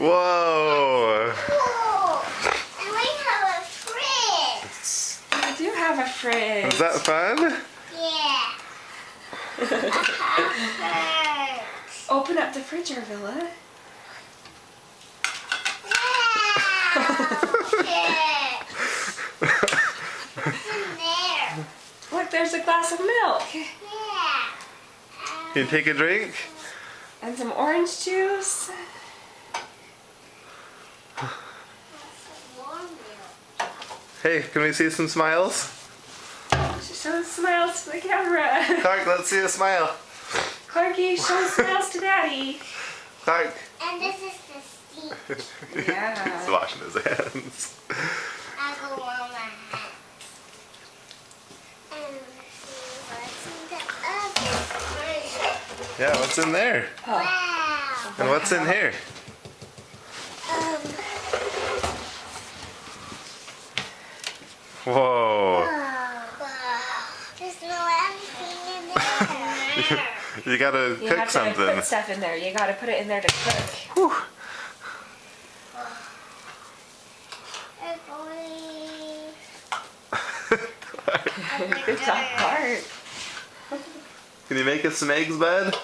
Whoa! And we have a fridge. We do have a fridge. Is that fun? Yeah. Open up the fridge, Arvilla. What's in there? Look, there's a glass of milk. Yeah. Can you take a drink? And some orange juice. Warm milk. Hey, can we see some smiles? She shows smiles to the camera. Clark, let's see a smile. Clarky, show smiles to Daddy. Clark. And this is the seat. Yeah. He's washing his hands. I'll go warm my hands. And see what's in the oven. Yeah, what's in there? Oh. Wow. And what's in here? Whoa. There's no anything in there. You gotta You cook have to something. put stuff in there. You gotta put it in there to cook. Good job, Clark. Can you make us some eggs, bud?